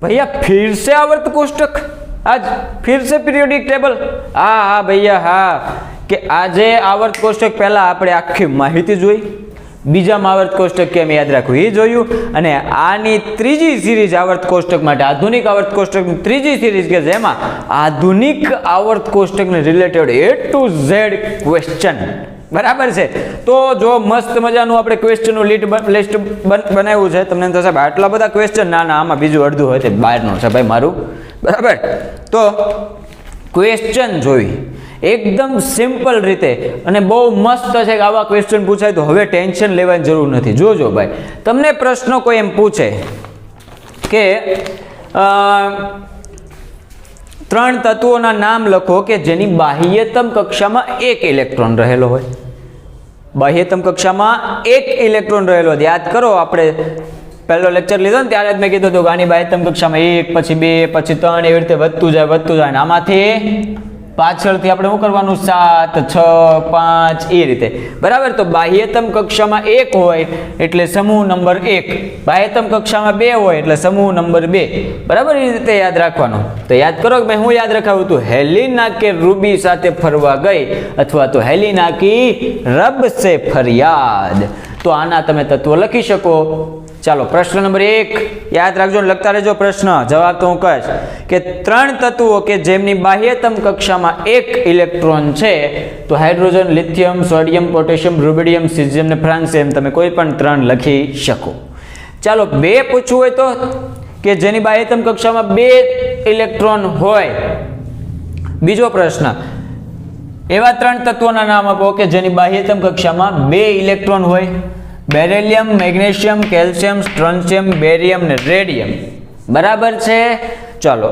भैया फिर से आवर्त कोष्टक, आज फिर से पीरियोडिक टेबल। हाँ हाँ भैया हाँ, कि आजे आवर्त कोष्टक पहला આપણે આખી માહિતી જોઈ, બીજામાં આवर्त કોષ્ટક કેમ યાદ રાખવું એ જોયું, અને આની ત્રીજી સિરીઝ આवर्त કોષ્ટક માટે આધુનિક આवर्त કોષ્ટકની ત્રીજી સિરીઝ કે જેમાં આધુનિક આवर्त કોષ્ટકને related A to Z question, બરાબર છે। તો જો મસ્ત મજાનું આપણે ક્વેશ્ચનનું લિસ્ટ બનાવ્યું છે, તમને થશે ભાઈ આટલા બધા ક્વેશ્ચન, ના ના આમાં બીજું અડધું હોય તે બહારનું છે ભાઈ મારું, બરાબર। તો ક્વેશ્ચન જોઈ એકદમ સિમ્પલ રીતે, અને બહુ મસ્ત છે કે આવા ક્વેશ્ચન પૂછાય તો હવે ટેન્શન લેવાની જરૂર નથી। જોજો ભાઈ, તમને પ્રશ્નો કોઈ એમ પૂછે કે ત્રણ તત્વોના નામ લખો કે જેની બાહ્યતમ કક્ષામાં એક ઇલેક્ટ્રોન રહેલો હોય। બાહ્યતમ કક્ષામાં એક ઇલેક્ટ્રોન રહેલો હોય, યાદ કરો આપણે પહેલો લેક્ચર લીધો ને ત્યારે જ મેં કીધું હતું કે આની બાહ્યતમ કક્ષામાં 1 પછી 2 પછી 3 એવી રીતે વધતું જાય, અને આમાંથી પાછળથી આપણે શું કરવાનું 7 6 5 એ રીતે, બરાબર। તો બાહ્યતમ કક્ષામાં 1 હોય એટલે સમૂહ નંબર 1, બાહ્યતમ કક્ષામાં 2 હોય એટલે સમૂહ નંબર 2, બરાબર। એ રીતે યાદ રાખવાનું। તો યાદ કરો કે મેં હું યાદ રખાવું હતું, હેલિના કે રૂબી સાથે ફરવા ગઈ, અથવા તો હેલિના કી રબ સે ફરિયાદ। તો આના તમે તત્વો લખી શકો। ચાલો પ્રશ્ન નંબર 1 યાદ રાખજો, લખતા રહેજો પ્રશ્ન, જવાબ તો હું કહીશ કે ત્રણ તત્વો કે જેમની બાહ્યતમ કક્ષામાં એક ઇલેક્ટ્રોન છે, તો hydrogen, lithium, sodium, potassium, rubidium, caesium ને ફ્રાન્સિયમ, તમે કોઈ પણ ત્રણ લખી શકો। ચાલો 2 પૂછવું હોય તો કે જેની બાહ્યતમ કક્ષામાં 2 ઇલેક્ટ્રોન હોય। બીજો પ્રશ્ન, એવા ત્રણ તત્વોના નામ આપો કે જેની બાહ્યતમ કક્ષામાં 2 ઇલેક્ટ્રોન હોય। બેરિલિયમ, મેગ્નેશિયમ, કેલ્શિયમ, સ્ટ્રોન્શિયમ, બેરિયમ ને રેડિયમ, બરાબર છે। ચાલો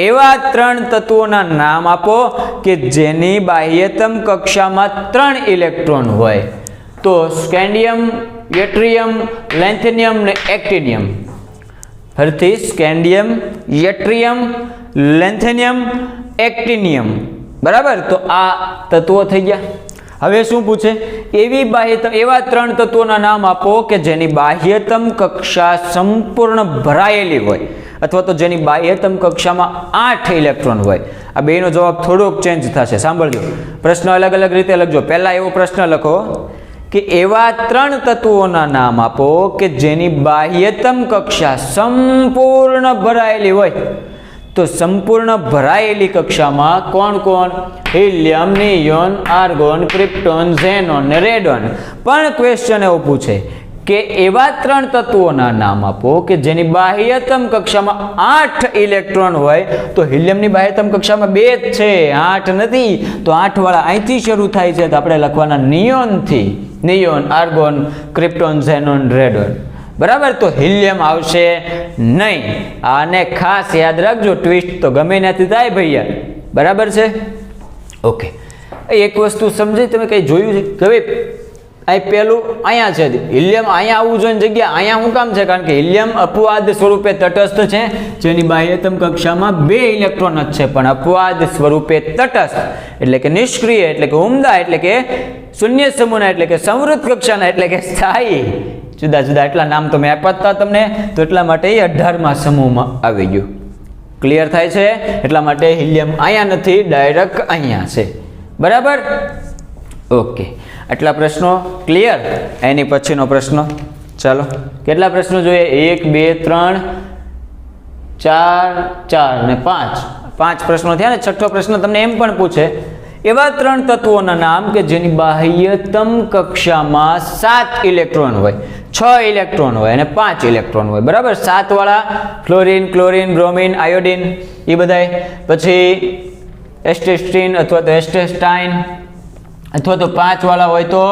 એવા ત્રણ તત્વોના નામ આપો કે જેની બાહ્યતમ કક્ષામાં 3 ઇલેક્ટ્રોન હોય। તો સ્કેન્ડિયમ, યટ્રિયમ, લેન્થેનિયમ ને એક્ટિનિયમ। ફરીથી સ્કેન્ડિયમ, યટ્રિયમ, લેન્થેનિયમ, એક્ટિનિયમ, બરાબર। તો આ તત્વો થઈ ગયા। હવે શું પૂછે, એવા ત્રણ તત્વોના નામ આપો કે જેની બાહ્યતમ કક્ષા સંપૂર્ણ ભરાયેલી હોય, અથવા તો જેની બાહ્યતમ કક્ષામાં 8 ઇલેક્ટ્રોન હોય। આ બેનો જવાબ થોડોક ચેન્જ થશે, સાંભળજો, પ્રશ્ન અલગ અલગ રીતે લખજો। પહેલા એવો પ્રશ્ન લખો કે એવા ત્રણ તત્વોના નામ આપો કે જેની બાહ્યતમ કક્ષા સંપૂર્ણ ભરાયેલી હોય। તો સંપૂર્ણ ભરાયેલી કક્ષામાં કોણ કોણ? Helium, neon, argon, krypton, xenon ને રેડોન। પણ ક્વેશ્ચન એવો પૂછે કે એવા ત્રણ તત્વોના નામ આપો કે જેની બાહ્યતમ કક્ષામાં 8 ઇલેક્ટ્રોન હોય। તો હિલિયમની બાહ્યતમ કક્ષામાં 2 જ છે, 8 નથી। તો 8 વાળા અહીંથી શરૂ થાય છે, તો આપણે લખવાના નિયોનથી, neon, argon, krypton, xenon, radon, બરાબર। તો હિલિયમ આવશે નહીં, આને ખાસ યાદ રાખજો, ટ્વિસ્ટ તો ગમે ત્યાંથી થાય ભૈયા, બરાબર છે। ઓકે, એક વસ્તુ સમજી, તમે કઈ જોયું છે કે ભાઈ અહીં પેલું અહીંયા છે હિલિયમ, અહીંયા આવવું જોઈએ જગ્યા, અહીંયા શું કામ છે? કારણ કે હિલિયમ અપવાદ સ્વરૂપે તટસ્થ છે, જેની બાહ્યતમ કક્ષામાં 2 ઇલેક્ટ્રોન જ છે, પણ અપવાદ સ્વરૂપે તટસ્થ એટલે કે નિષ્ક્રિય, એટલે કે ઉમદા, એટલે કે શૂન્ય સમૂહના, એટલે કે સંવૃત કક્ષાના, એટલે કે સ્થાયી, જુદા જુદા એટલા નામ તો મેં આપ્યા હતા તમને, તો એટલા માટે એ 18મા સમૂહમાં આવી ગયું। ક્લિયર થાય છે? એટલા માટે હિલિયમ અહીંયા નથી, ડાયરેક્ટ અહીંયા છે, બરાબર। ઓકે, આટલા પ્રશ્નો ક્લિયર। એની પછીનો પ્રશ્ન, ચાલો કેટલા પ્રશ્નો જોઈએ? 1 2 3 4 4 ને 5 પ્રશ્નો થયા ને। છઠ્ઠો પ્રશ્ન તમને એમ પણ પૂછે, એવા ત્રણ તત્વોના નામ કે જેની બાહ્યતમ કક્ષામાં 7 ઇલેક્ટ્રોન હોય, 6 ઇલેક્ટ્રોન હોય અને 5 ઇલેક્ટ્રોન હોય, બરાબર। 7 વાળા ક્લોરીન, ક્લોરીન, બ્રોમિન, આયોડિન એ બધાય, પછી એસ્ટેસ્ટીન અથવા તો એસ્ટેસ્ટાઇન, અથવા તો 5 વાળા હોય તો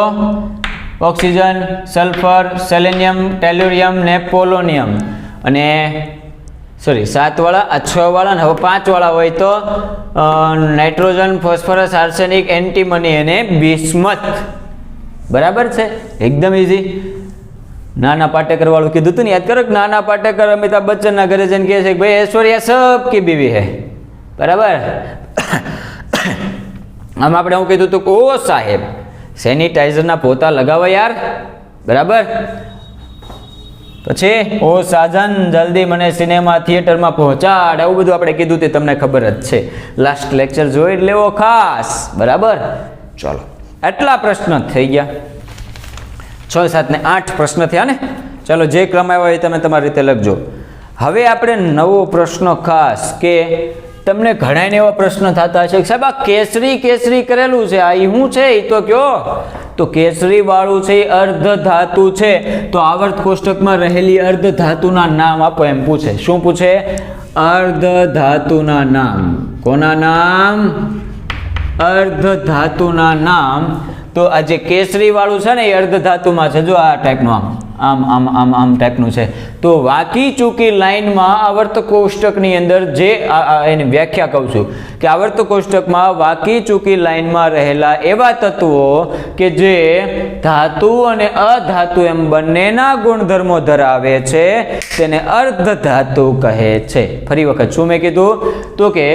ઓક્સિજન, સલ્ફર, સેલેનિયમ, ટેલ્યુરિયમ ને પોલોનિયમ, અને સોરી 7 વાળા, આ 6 વાળા, ને હવે 5 વાળા હોય તો નાઇટ્રોજન, ફોસ્ફરસ, આર્સેનિક, એન્ટીમની અને બિસ્મથ, બરાબર છે। એકદમ ઇઝી। નાના પાટેકર વાળું કીધું હતું ને, યાદ કરો કે નાના પાટેકર અમિતાભ બચ્ચનના ઘરે જઈને કહે છે કે ભાઈ ऐश्वर्या सबकी बीवी है, બરાબર। આમ આપણે હું કીધું હતું કે ઓ સાહેબ સેનિટાઈઝરના પોતા લગાવો યાર, બરાબર. પછી ઓ સાજન જલ્દી મને સિનેમા થિયેટરમાં પહોંચાડ, આવું બધું આપણે કીધું તે તમને ખબર જ છે. લાસ્ટ લેક્ચર જોઈ લેવો ખાસ. બરાબર. ચલો આટલા પ્રશ્ન થઈ ગયા. 6, 7 ને 8 પ્રશ્ન થયા ને. ચલો જે ક્રમ આવ્યો એ તમે તમારી રીતે લખજો. હવે આપણે નવો પ્રશ્ન ખાસ કે તમને ઘણા એવા પ્રશ્ન થતા હશે કે સાહેબ આ કેસરી કેસરી કરેલું છે, આ શું છે એ તો કયો. તો કેસરી વાળું છે એ અર્ધ ધાતુ છે. તો આવર્ત કોષ્ટકમાં રહેલી અર્ધ ધાતુના નામ આપો એમ પૂછે. શું પૂછે? અર્ધ ધાતુના નામ. કોના નામ? અર્ધ ધાતુના નામ. તો આ જે કેસરી વાળું છે ને એ અર્ધ ધાતુમાં છે. જો આ ટાઈપનું આમ આમ આમ આમ ટાઈપનું છે. તો વાકી ચૂકી લાઈનમાં આવર્ત કોષ્ટકની અંદર જે એની વ્યાખ્યા કહું છું કે આવર્ત કોષ્ટકમાં વાકી ચૂકી લાઈનમાં રહેલા એવા તત્વો કે જે ધાતુ અને અધાતુ એમ બંનેના ગુણધર્મો ધરાવે છે તેને અર્ધ ધાતુ કહે છે. ફરી વખત શું મેં કીધું? તો કે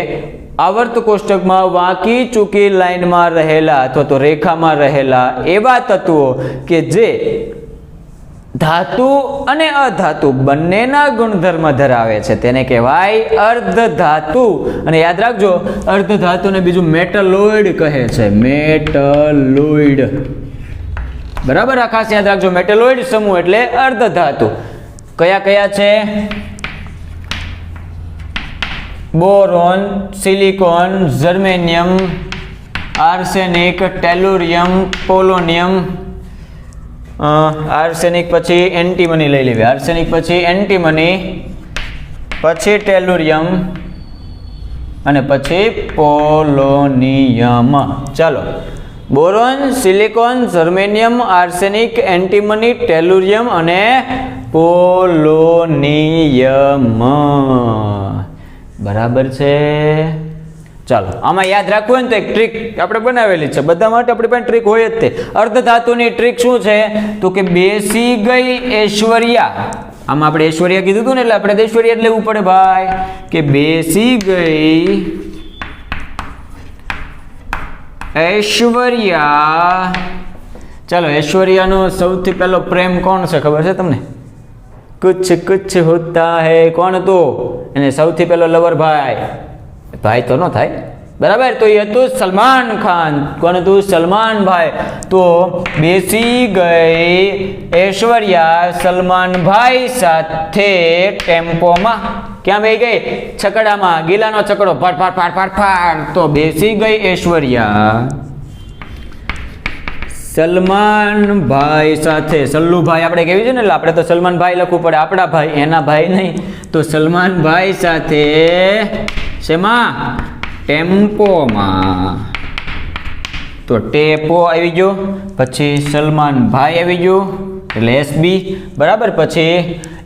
આવર્ત કોષ્ટકમાં વાકી ચૂકી લાઈનમાં રહેલા અથવા તો રેખામાં રહેલા એવા તત્વો કે જે ધાતુ અને અધાતુ બંનેના ગુણધર્મ ધરાવે છે તેને કહેવાય અર્ધ ધાતુ. અને યાદ રાખજો અર્ધ ધાતુને બીજું મેટલોઇડ કહે છે. મેટલોઇડ. બરાબર. આ ખાસ યાદ રાખજો. મેટલોઇડ સમૂહ એટલે અર્ધ ધાતુ. કયા કયા છે? Boron, silicon, germanium, arsenic, tellurium, polonium. Arsenic પછી એન્ટીમની લઈ લેવી. આર્સેનિક પછી એન્ટીમની, પછી ટેલુરિયમ અને પછી પોલોનિયમ. ચાલો boron, silicon, germanium, arsenic, antimony, tellurium અને પોલોનિયમ. બરાબર છે. ચાલો આમાં યાદ રાખવું હોય ને તો એક ટ્રીક આપણે બનાવેલી છે. બધા માટે આપણી પાસે ટ્રીક હોય જ તે. અર્ધ ધાતુની ટ્રીક શું છે? તો કે બેસી ગઈ ઐશ્વર્યા. આમાં આપણે ઐશ્વર્યા કીધું હતું ને એટલે આપણે ઐશ્વર્યા જ લેવું પડે ભાઈ. કે બેસી ગઈ ઐશ્વર્યા. ચાલો ઐશ્વર્યાનો સૌથી પહેલો પ્રેમ કોણ છે ખબર છે તમને? કુછ કુછ હોતા હૈ. કોણ હતું એને સૌથી પહેલો લવર? ભાઈ. ભાઈ તો ન થાય. બરાબર. તો એ હતું સલમાન ખાન. કોણ હતું? સલમાન ભાઈ. તો બેસી ગઈ ઐશ્વર્યા સલમાન ભાઈ સાથે ટેમ્પોમાં. ક્યાં બેસી ગઈ? છકડામાં. ગીલાનો છકડો ફાટ ફાટ ફાટ ફાટ ફાટ. તો બેસી ગઈ ઐશ્વર્યા સલમાન ભાઈ સાથે. સલ્લુભાઈ આપણે કેવી છે ને એટલે આપણે તો સલમાન ભાઈ લખવું પડે. આપણા ભાઈ, એના ભાઈ નહીં. તો સલમાન ભાઈ સાથે શેમાં? ટેમ્પોમાં. તો ટેપો આવી ગયો, પછી સલમાન ભાઈ આવી ગયું એટલે એસબી. બરાબર. પછી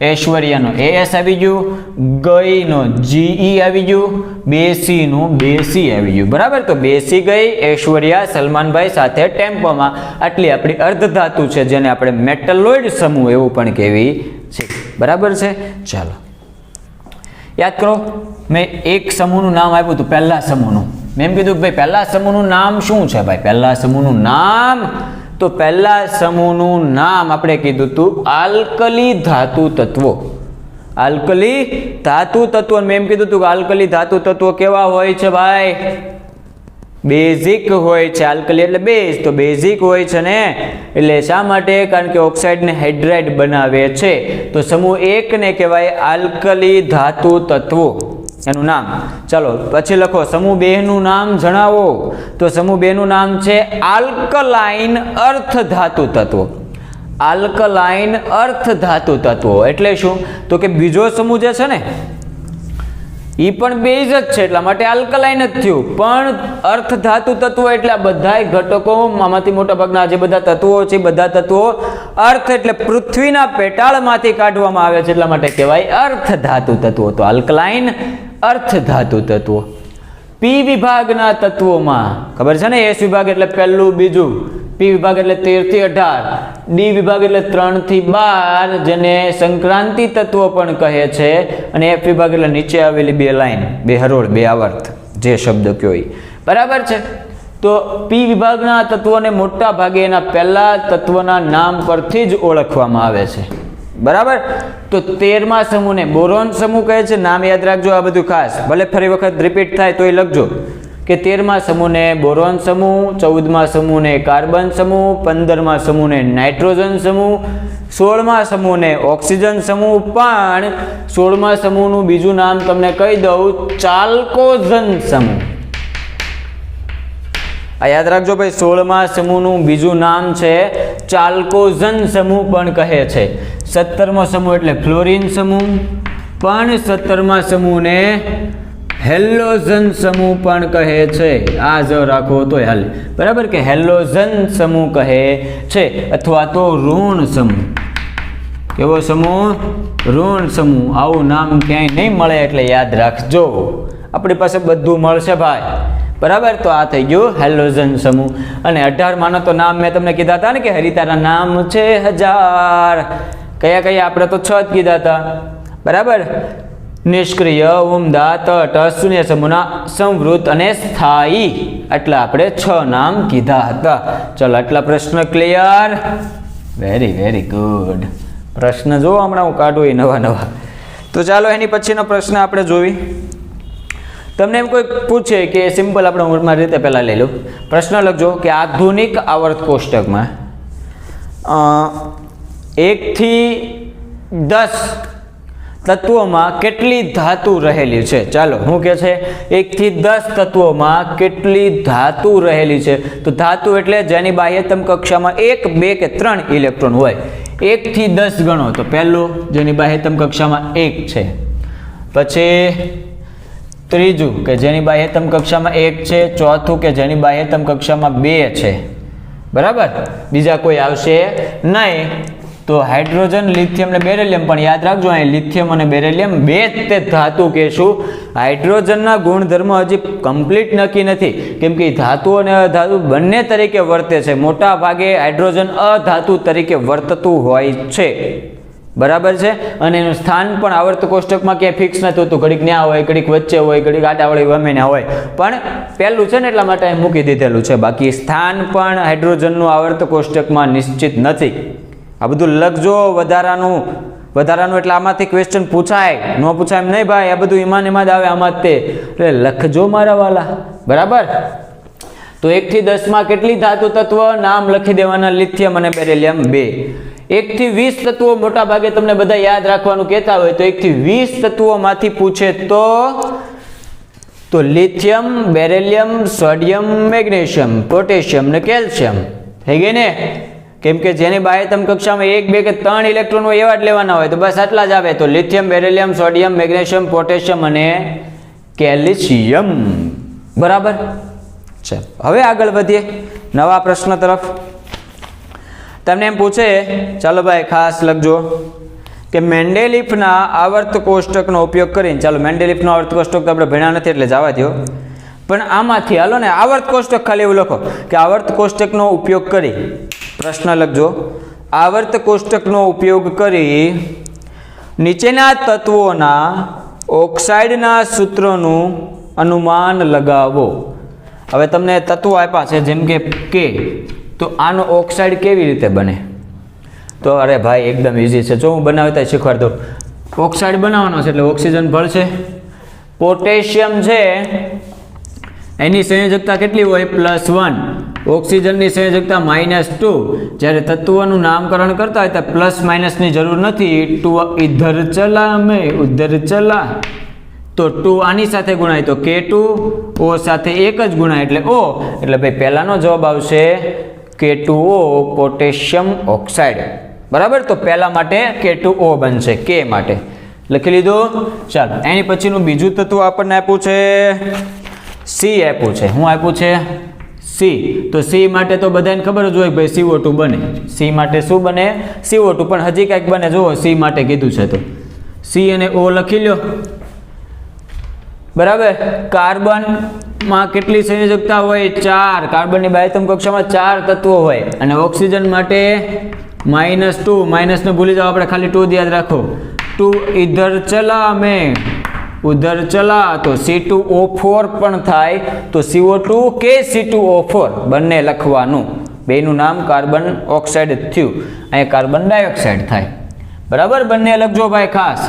ઐશ્વર્યાનો એસ આવી ગયું, ગઈનો જીઈ આવી ગયું, બેસીનું બેસી આવી ગયું. બરાબર. તો બેસી ગઈ ઐશ્વર્યા સલમાનભાઈ સાથે ટેમ્પોમાં. આટલી આપણી અર્ધ ધાતુ છે જેને આપણે મેટલોઇડ સમૂહ એવું પણ કહેવી છે. બરાબર છે. ચાલો યાદ કરો. મેં એક સમૂહનું નામ આપ્યું હતું પહેલા સમૂહનું. મેં એમ કીધું કે ભાઈ પહેલા સમૂહનું નામ શું છે? ભાઈ પહેલા સમૂહનું નામ, તો પહેલા સમૂહનું નામ આપણે કીધું હતું આલ્કલી ધાતુ તત્વો. આલ્કલી ધાતુ તત્વો. મેં એમ કીધું હતું કે આલ્કલી ધાતુ તત્વો કેવા હોય છે ભાઈ? બેઝિક હોય છે. આલ્કલી એટલે બેઝ. તો બેઝિક હોય છે ને એટલે શા માટે? કારણ કે ઓક્સાઇડને હાઇડ્રાઇડ બનાવે છે. તો સમૂહ 1 ને કહેવાય આલ્કલી ધાતુ તત્વો. એનું નામ. ચાલો પછી લખો. સમૂહ 2 નું નામ જણાવો. તો સમૂહ 2 નું નામ છે આલ્કલાઇન અર્થ ધાતુ તત્વો. આલ્કલાઇન અર્થ ધાતુ તત્વો એટલે શું? તો કે બીજો સમૂહ જે છે ને એ પણ બેઝ જ છે એટલા માટે આલ્કલાઇન જ થયું. પણ અર્થ ધાતુ તત્વો એટલે આ બધા ઘટકો આમાંથી મોટા ભાગના જે બધા તત્વો છે બધા તત્વો અર્થ એટલે પૃથ્વીના પેટાળમાંથી કાઢવામાં આવે છે એટલા માટે કહેવાય અર્થ ધાતુ તત્વો. તો આલ્કલાઇન અર્થ ધાતુ તત્વો. પી વિભાગના તત્વોમાં ખબર છે ને? એસ વિભાગ એટલે પહેલું બીજું, પી વિભાગ એટલે 13 થી 18, ડી વિભાગ એટલે 3 થી 12 જેને સંક્રાંતિ તત્વો પણ કહે છે, અને એફ વિભાગ એટલે નીચે આવેલી બે લાઈન, બે હરોળ, બે આવર્ત, જે શબ્દ કયો એ. બરાબર છે. તો પી વિભાગના તત્વોને મોટા ભાગે એના પહેલા તત્વના નામ પરથી જ ઓળખવામાં આવે છે, બરાબર. તો 13મા સમૂહને બોરોન સમૂહ કહે છે. નામ યાદ રાખજો આ બધું ખાસ, ભલે ફરી વખત રિપીટ થાય તોય લખજો કે 13મા સમૂહને બોરોન સમૂહ, 14મા સમૂહને કાર્બન સમૂહ, 15મા સમૂહને નાઇટ્રોજન સમૂહ, 16મા સમૂહને ઓક્સિજન સમૂહ, પણ 16મા સમૂહનું બીજું નામ તમને કહી દઉં, ચાલ્કોઝન સમૂહ. આ યાદ રાખજો ભાઈ, 16મા સમૂહનું બીજું નામ છે ચાલ્કોઝન સમૂહ પણ કહે છે. 17મો સમૂહ એટલે ફ્લોરિન સમૂહ, પણ 17મા સમૂહને હેલોજન સમૂહ પણ કહે છે. આ જ રાખો તોય હાલે, બરાબર, કે હેલોજન સમૂહ કહે છે, અથવા તો ઋણ સમૂહ. કેવો સમૂહ? ઋણ સમૂહ. આવું નામ ક્યાંય નહીં મળે એટલે યાદ રાખજો. આપણી પાસે બધું મળશે ભાઈ, બરાબર. તો આ થઈ ગયું હેલોજન સમૂહ. અને 18માનો તો નામ મેં તમને કીધા હતા ને કે હરિતાના નામ છે 1000. કયા કયા? આપણે તો 6 જ કીધા હતા, બરાબર. નિષ્ક્રિય, ઉમદા, તટ, શૂન્ય સમૂહના, સંવૃત અને સ્થાયી. આટલા આપણે 6 નામ કીધા હતા. ચલો, આટલા પ્રશ્ન ક્લિયર? Very very good. પ્રશ્ન જો હમણાં હું કાઢું એ નવા નવા. તો ચાલો એની પછીનો પ્રશ્ન આપણે જોવી. તમને એમ કોઈ પૂછે કે સિમ્પલ આપણે મારી રીતે પહેલાં લઈ લઉં. પ્રશ્ન લખજો કે આધુનિક આવર્ત કોષ્ટકમાં 1 થી 10 તત્વોમાં કેટલી ધાતુ રહેલી છે? ચાલો, શું કહે છે? 1 થી 10 તત્વોમાં કેટલી ધાતુ રહેલી છે? તો ધાતુ એટલે જેની બાહ્યતમ કક્ષામાં 1, 2 કે 3 ઇલેક્ટ્રોન હોય. 1 થી 10 ગણો તો પહેલું જેની બાહ્યતમ કક્ષામાં 1 છે, પછી ત્રીજું કે જેની બાહ્યતમ કક્ષામાં 1 છે, ચોથું કે જેની બાહ્યતમ કક્ષામાં 2 છે, બરાબર. બીજા કોઈ આવશે નહીં. તો હાઇડ્રોજન, લિથિયમ ને બેરિલિયમ, પણ યાદ રાખજો અહીં લિથિયમ અને બેરિલિયમ બે જ તે ધાતુ કહેશું. હાઇડ્રોજનના ગુણધર્મ હજી કમ્પ્લીટ નક્કી નથી, કેમ કે ધાતુ અને અધાતુ બંને તરીકે વર્તે છે. મોટા ભાગે હાઇડ્રોજન અધાતુ તરીકે વર્તતું હોય છે, બરાબર છે. અને એનું સ્થાન પણ આવર્ત કોષ્ટકમાં ક્યાંય ફિક્સ નથી હોતું. ઘડીક ન્યા હોય, ઘડીક વચ્ચે હોય, ઘડીક આટાવળી વમેના હોય, પણ પહેલું છે ને એટલા માટે મૂકી દીધેલું છે. બાકી સ્થાન પણ હાઇડ્રોજનનું આવર્ત કોષ્ટકમાં નિશ્ચિત નથી. આ બધું લખજો. વધારાનું એટલે આમાંથી ક્વેશ્ચન પૂછાય, ન પૂછાય એમ નહીં ભાઈ. આ બધું એમાં જ આવે, આમાં જ તે. એટલે લખજો મારા વાલા, બરાબર. તો 1 થી 10માં કેટલી ધાતુ તત્વ? નામ લખી દેવાના, લિથિયમ અને બેરિલિયમ 2. 1 થી 20 તત્વો મોટા ભાગે તમને બધા યાદ રાખવાનું કહેતા હોય, તો 1 થી 20 તત્વોમાંથી પૂછે તો lithium, beryllium, sodium, magnesium, potassium ને કેલ્શિયમ. થઈ ગઈ ને? કેમ કે જેની બાહ્યતમ કક્ષામાં 1, 2 કે 3 ઇલેક્ટ્રોન હોય એવા જ લેવાના હોય. તો બસ આટલા જ આવે. તો lithium, beryllium, sodium, magnesium, potassium અને કેલ્શિયમ, બરાબર. ચાલો, હવે આગળ વધીએ નવા પ્રશ્ન તરફ. તમને એમ પૂછે, ચાલો ભાઈ ખાસ લખજો કે મેન્ડેલિફના આવર્ત કોષ્ટકનો ઉપયોગ કરીને, ચાલો મેન્ડેલિફનો આવર્ત કોષ્ટક તો આપણે ભણ્યા નથી એટલે જવા દો, પણ આમાંથી હાલો ને આવર્ત કોષ્ટક ખાલી એવું લખો કે આવર્ત કોષ્ટકનો ઉપયોગ કરી, પ્રશ્ન લખજો, આવર્ત કોષ્ટકનો ઉપયોગ કરી નીચેના તત્વોના ઓક્સાઇડના સૂત્રોનું અનુમાન લગાવો. હવે તમને તત્વો આપ્યા છે જેમ કે કે, તો આનો ઓક્સાઇડ કેવી રીતે બને? તો અરે ભાઈ એકદમ ઇઝી છે, જો હું બનાવતા શીખવાડ દઉં. ઓક્સાઇડ બનાવવાનો છે એટલે ઓક્સિજન ભળશે. પોટેશિયમ છે એની સંયોજકતા કેટલી હોય? +1. ઓક્સિજનની સંયોજકતા -2. જ્યારે તત્વનું નામકરણ કરતા હોય તો પ્લસ માઇનસની જરૂર નથી. 2 ઇધર ચલા મેં ઉધર ચલા, તો 2 આની સાથે ગુણાય તો K2, O સાથે 1 જ ગુણાય એટલે O. એટલે ભાઈ પહેલાનો જવાબ આવશે K2O, પોટેશિયમ ઓક્સાઇડ, બરાબર. તો પહેલા માટે K2O બનશે, K માટે લખી લીધું. ચાલો, એની પછીનું બીજું તત્વ આપણને આપ્યું છે C આપ્યું છે. શું આપ્યું છે? C. તો C માટે તો બધાને ખબર જ હોય ભાઈ CO2 બને. C માટે શું બને? CO2. પણ હજી કંઈક બને, જુઓ C માટે કીધું છે તો C અને O લખી લો, બરાબર. કાર્બનમાં કેટલી સંયોજકતા હોય? 4. કાર્બનની બાહ્યતમ કક્ષામાં 4 તત્વો હોય. અને ઓક્સિજન માટે -2. માઇનસને ભૂલી જાઓ, આપણે ખાલી 2 યાદ રાખો. 2 ઇધર ચલા મેં ઉધર ચલા તો C2O4 પણ થાય, તો CO2 કે C2O4 બંને લખવાનું. બેનું નામ કાર્બન ઓક્સાઇડ થયું, અહીંયા કાર્બન ડાયોક્સાઇડ થાય. બરાબર, બંને લખજો ભાઈ ખાસ.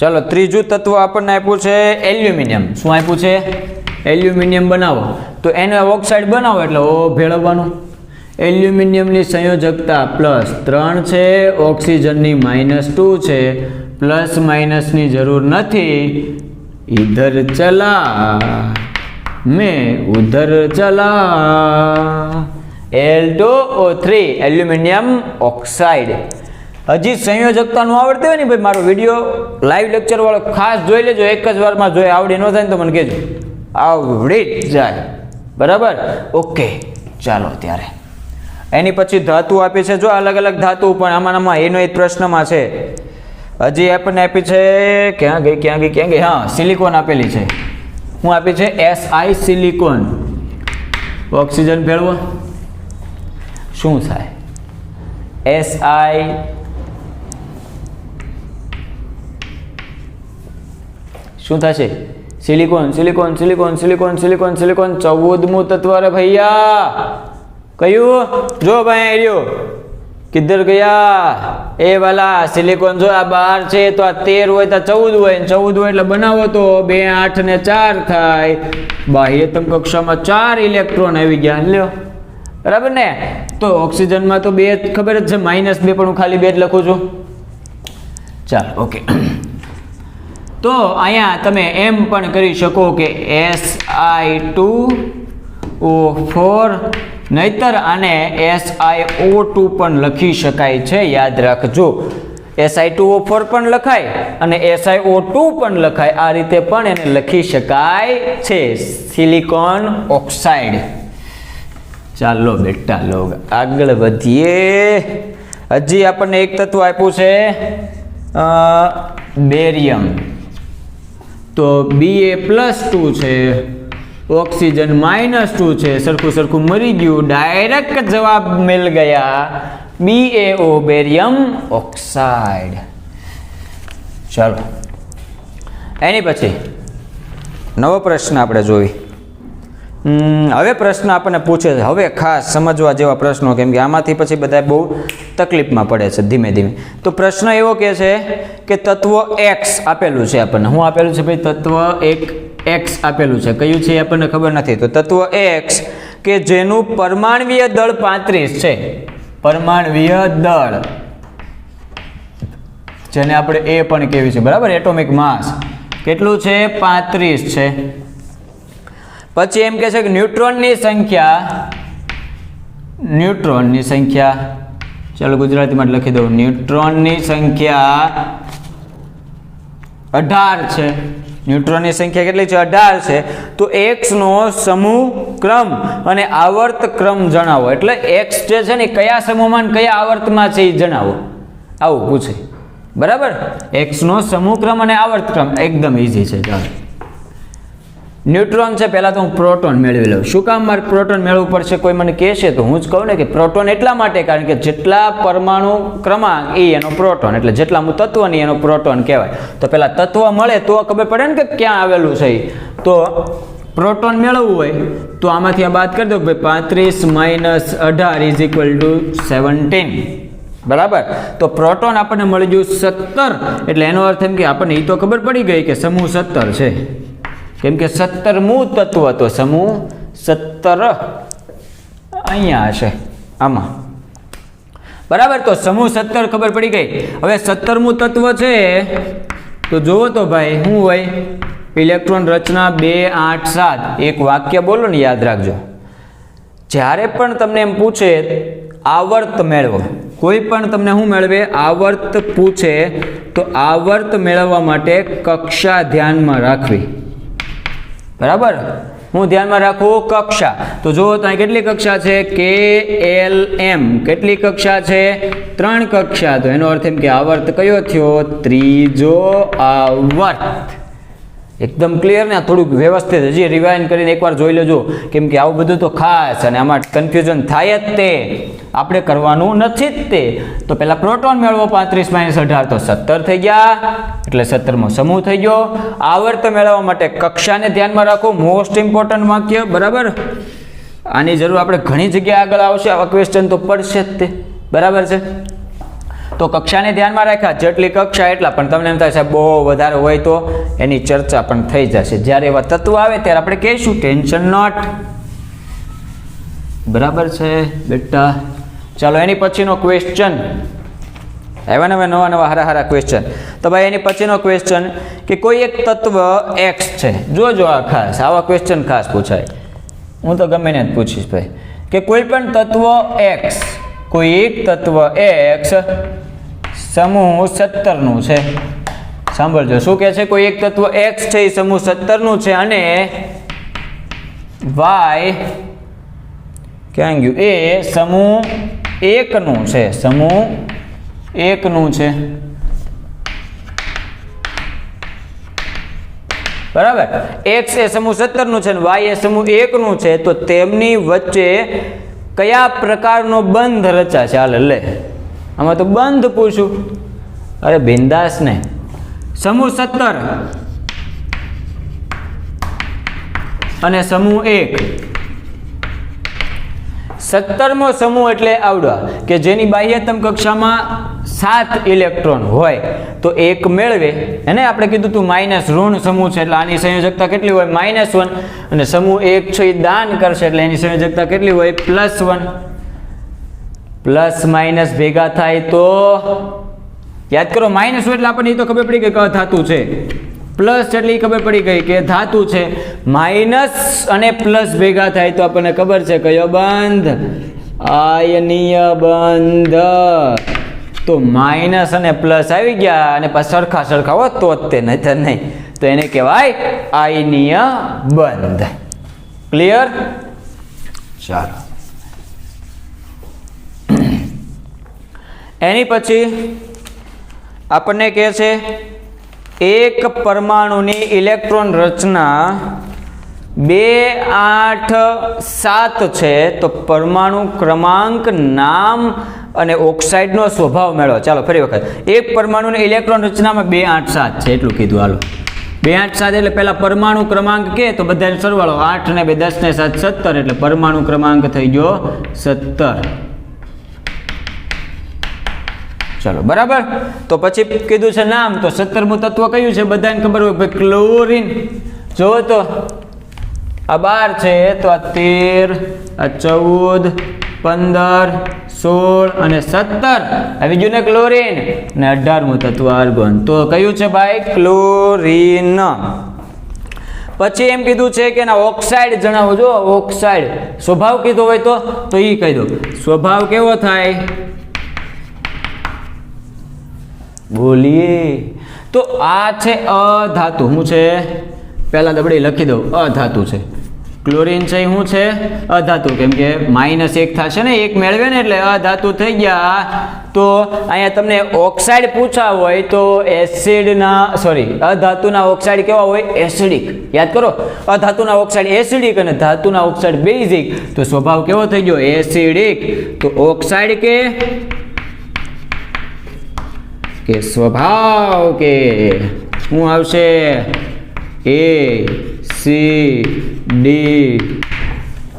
ચાલો, ત્રીજું તત્વ આપણને આપ્યું છે એલ્યુમિનિયમ. શું આપ્યું છે? એલ્યુમિનિયમ બનાવો. તો એને ઓક્સાઇડ બનાવો એટલે O ભેળવવાનું. એલ્યુમિનિયમની સંયોજકતા +3 છે, ઓક્સિજનની -2 છે. પ્લસ માઇનસની જરૂર નથી. ઇધર ચલા મેં ઉધર ચલા. L2O3 aluminium oxide. હજી સંયોજકતાનું આવડતું હોય ને ભાઈ, મારો વિડીયો લાઈવ લેક્ચર વાળો ખાસ જોઈ લેજો. એક જ વારમાં જોઈ આવડી ન થાય ને તો મને કહેજો, આવડી જ જાય. બરાબર, ઓકે. ચાલો ત્યારે એની પછી ધાતુ આપી છે. જો અલગ અલગ ધાતુ, પણ આમાં એનો એક પ્રશ્નમાં છે. હજી આપણને આપી છે, ક્યાં ગઈ? હા, સિલિકોન આપેલી છે. હું આપી છે Si સિલિકોન. ઓક્સિજન ભેળવો, શું થાય? Si શું થશે? સિલિકોન. 14મું તત્વ રે ભૈયા. કયું? જો ભાઈ રહ્યો. કિધર ગયા? એ વાલા સિલિકોન. જો આ 12 છે તો આ 13 હોય તો 14 હોય, 14 હોય એટલે બનાવો તો 2 8 ને 4 થાય. બાહ્યતમ કક્ષામાં 4 ઇલેક્ટ્રોન આવી ગયા. લ્યો, બરાબર ને? તો ઓક્સિજનમાં તો 2 ખબર જ છે, -2 પણ હું ખાલી 2 જ લખું છું. ચાલો, ઓકે. તો અહીંયા તમે એમ પણ કરી શકો કે Si2O4, નહીતર આને SiO2 પણ લખી શકાય છે. યાદ રાખજો, Si2O4 પણ લખાય અને SiO2 પણ લખાય. આ રીતે પણ એને લખી શકાય છે, સિલિકોન ઓક્સાઇડ. ચાલો બેટા લોગ આગળ વધીએ. હજી આપણને એક તત્વ આપ્યું છે બેરિયમ. તો Ba+2 છે, ઓક્સિજન -2 છે. સરખું મરી ગયું. ડાયરેક્ટ જવાબ મિલ ગયા, BaO બેરિયમ ઓક્સાઇડ. ચાલો, એની પછી નવો પ્રશ્ન આપણે જોઈ. હવે પ્રશ્ન આપણને પૂછે છે. હવે ખાસ સમજવા જેવા પ્રશ્નો, કેમ કે આમાંથી પછી બધા બહુ તકલીફમાં પડે છે ધીમે ધીમે. તો પ્રશ્ન એવો કહે છે કે તત્વ X આપેલું છે આપણને. શું આપેલું છે ભાઈ? તત્વ X આપેલું છે. કયું છે એ આપણને ખબર નથી. તો તત્વ X કે જેનું પરમાણવીય દળ 35 છે. પરમાણવીય દળ, જેને આપણે A પણ કહેવી છે. બરાબર, એટોમિક માસ કેટલું છે? 35 છે. પછી એમ કહે છે કે ન્યુટ્રોનની સંખ્યા, ચાલો ગુજરાતીમાં લખી દઉં, ન્યુટ્રોનની સંખ્યા 18 છે. ન્યુટ્રોનની સંખ્યા કેટલી છે? 18 છે. તો X નો સમૂહ ક્રમ અને આવર્ત ક્રમ જણાવો. એટલે X જે છે ને કયા સમૂહમાં કયા આવર્તમાં છે એ જણાવો, આવું પૂછે. બરાબર, X નો સમૂહ ક્રમ અને આવર્ત ક્રમ એકદમ ઈઝી છે. ચાલો, ન્યુટ્રોન છે. પહેલા તો હું પ્રોટોન મેળવી લઉં. શું કામ મારે પ્રોટોન મેળવવું પડશે? કોઈ મને કહેશે તો હું જ કહું ને કે પ્રોટોન એટલા માટે, કારણ કે જેટલા પરમાણુ ક્રમાંક એ એનો પ્રોટોન, એટલે જેટલા તત્વની એનો પ્રોટોન કહેવાય. તો પેલા તત્વ મળે તો ખબર પડે ને કે ક્યાં આવેલું છે. તો પ્રોટોન મેળવવું હોય તો આમાંથી આ બાદ કરી દો કે 35 - 18 = 17. બરાબર, તો પ્રોટોન આપણને મળી ગયું 17. એટલે એનો અર્થ એમ કે આપણને એ તો ખબર પડી ગઈ કે સમૂહ 17 છે, કેમ કે 17મું તત્વ. તો સમૂહ 17 અહીંયા હશે આમાં. બરાબર, તો સમૂહ 17 ખબર પડી ગઈ. હવે 17મું તત્વ છે તો જુઓ તો ભાઈ શું હોય? ઇલેક્ટ્રોન રચના 2 8 7. એક વાક્ય બોલો ને, યાદ રાખજો. જ્યારે પણ તમને એમ પૂછે આવર્ત મેળવો, કોઈ પણ તમને શું મેળવે? આવર્ત પૂછે તો આવર્ત મેળવવા માટે કક્ષા ધ્યાનમાં રાખવી. બરાબર, હું ધ્યાનમાં રાખું કક્ષા. તો જુઓ ત્યાં કેટલી કક્ષા છે? KLM. કેટલી કક્ષા છે? 3 કક્ષા. તો એનો અર્થ એમ કે આવર્ત કયો થયો? ત્રીજો આવર્ત. એકદમ ક્લિયર ને? થોડુંક વ્યવસ્થિત હજી રિવાઇન્ડ કરીને એકવાર જોઈ લેજો, કેમ કે આવું બધું તો ખાસ અને આમાં કન્ફ્યુઝન થાય જ તે, આપણે કરવાનું નથી જ તે. તો પહેલા પ્રોટોન મેળવો 35 - 18 તો 17 થઈ ગયા, એટલે 17મો સમૂહ થઈ ગયો. આવર્ત મેળવવા માટે કક્ષાને ધ્યાનમાં રાખો, મોસ્ટ ઇમ્પોર્ટન્ટ વાક્ય, બરાબર. આની જરૂર આપણે ઘણી જગ્યાએ આગળ આવશે, આવા ક્વેશ્ચન તો પડશે જ તે, બરાબર છે. તો કક્ષાને ધ્યાનમાં રાખ્યા, જેટલી કક્ષા એટલા, પણ તમને એમ થાય સાહેબ બહુ વધારે હોય તો એની ચર્ચા પણ થઈ જશે. જ્યારે એવા તત્વો આવે ત્યારે આપણે કહીશું ટેન્શન નોટ, બરાબર છે બેટા. ચાલો એની પછીનો ક્વેશ્ચન આવ્યા ને, હવે નવા હારા ક્વેશ્ચન. તો ભાઈ એની પછીનો ક્વેશ્ચન કે કોઈ એક તત્વ એક્સ છે, જોજો આ ખાસ, આવા ક્વેશ્ચન ખાસ પૂછાય, હું તો ગમે ને જ પૂછીશ ભાઈ, કે કોઈ પણ તત્વ એક્સ, કોઈ એક તત્વ એક્સ સમૂહ 17નું છે. સાંભળજો શું કહે છે, કોઈ એક તત્વ એક્સ છે એ સમૂહ 17નું છે અને વાય ક્યાં ગયું, એ સમૂહ 1નું છે, સમૂહ 1નું છે, બરાબર. એક્સ એ સમૂહ 17નું છે અને વાય એ સમૂહ 1નું છે, તો તેમની વચ્ચે કયા પ્રકારનો બંધ રચાશે? હાલ લે, આમાં તો બંધ પૂછું, અરે બિંદાસ ને. સમૂહ 17 અને સમૂહ 1, 17મો સમૂહ એટલે આવડો કે જેની બાહ્યતમ કક્ષામાં 7 ઇલેક્ટ્રોન હોય તો 1 મેળવે, એને આપણે કીધું તું માઇનસ ઋણ સમૂહ છે, એટલે આની સંયોજકતા કેટલી હોય? -1. અને સમૂહ 1 છે એ દાન કરશે, એટલે એની સંયોજકતા કેટલી હોય? +1. પ્લસ માઇનસ ભેગા થાય તો યાદ કરો, માઇનસ હોય એટલે આપણને એ તો ખબર પડી ગઈ કે ધાતુ છે, પ્લસ એટલે એ ખબર પડી ગઈ કે ધાતુ છે. માઇનસ અને પ્લસ ભેગા થાય તો આપણને ખબર છે કયો બંધ? આયનીય બંધ. તો માઇનસ અને પ્લસ આવી ગયા અને પાછા સરખા હોત તો જ તે, નહીતર નહીં. તો એને કહેવાય આયનીય બંધ. ક્લિયર? ચાલો એની પછી આપણને કહે છે એક પરમાણુની ઇલેક્ટ્રોન રચના 2, 8, 7 છે, તો પરમાણુ ક્રમાંક, નામ અને ઓક્સાઇડનો સ્વભાવ મેળવો. ચાલો ફરી વખત, એક પરમાણુની ઇલેક્ટ્રોન રચનામાં 2, 8, 7 છે, એટલું કીધું. હાલો 2, 8, 7 એટલે પહેલા પરમાણુ ક્રમાંક કે તો બધાને સરવાળો 8 ને 2 10 ને 7 17, એટલે પરમાણુ ક્રમાંક થઈ ગયો 17. ચલો બરાબર. તો પછી કીધું છે નામ, તો 17મું તત્વ કયું છે? બધાને ખબર હોય ભાઈ, ક્લોરીન. જો તો આ 12 છે, તો આ 13, આ 14, 15, 16 અને 17 આવી ગયું ને ક્લોરીન. અને 18મું તત્વ આર્ગોન. તો કયું છે ભાઈ? ક્લોરીન. પછી એમ કીધું છે કે એના ઓક્સાઇડ જણાવો. જો ઓક્સાઇડ સ્વભાવ કીધો હોય તો એ કહી દો. સ્વભાવ કેવો થાય? બોલીએ તો આ છે અધાતુ. શું છે? પહેલા દબડી લખી દઉં, અધાતુ છે. ક્લોરીન છે શું છે? અધાતુ. કેમ કે -1 થશે ને, 1 મેળવે ને એટલે અધાતુ થઈ ગયા. તો અહીંયા તમને ઓક્સાઇડ પૂછા હોય તો અધાતુના ઓક્સાઇડ કેવા હોય? એસિડિક. યાદ કરો, અધાતુના ઓક્સાઇડ એસિડિક અને ધાતુના ઓક્સાઇડ બેઝિક. તો સ્વભાવ કેવો થઈ ગયો? એસિડિક. તો ઓક્સાઇડ કે સ્વભાવ કે શું આવશે? ACD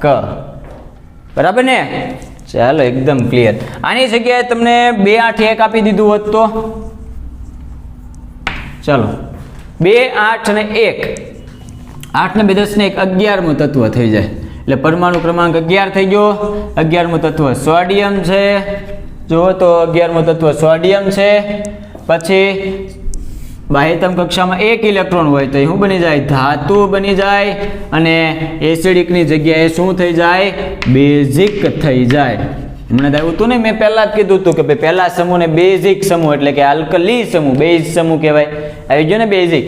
ક. બરાબર ને? ચાલો એકદમ ક્લિયર. આની જગ્યાએ તમને 2, 8, 1 આપી દીધું હોત તો ચાલો 2, 8 અને 1, 8 ને 2 10 ને 1 11મું તત્વ થઈ જાય. એટલે પરમાણુ ક્રમાંક 11 થઈ ગયો. 11મું તત્વ સોડિયમ છે. જો તો 11મું તત્વ સોડિયમ છે. પછી બાહ્યતમ કક્ષામાં 1 ઇલેક્ટ્રોન હોય તો એ શું બની જાય? ધાતુ બની જાય. અને એસિડિકની જગ્યાએ શું થઈ જાય? બેઝિક થઈ જાય. હમણાં આવ્યું હતું ને, મેં પહેલા જ કીધું હતું કે ભાઈ પહેલા સમૂહને બેઝિક સમૂહ એટલે કે આલ્કલી સમૂહ, બેઝ સમૂહ કહેવાય. આવી ગયો ને બેઝિક.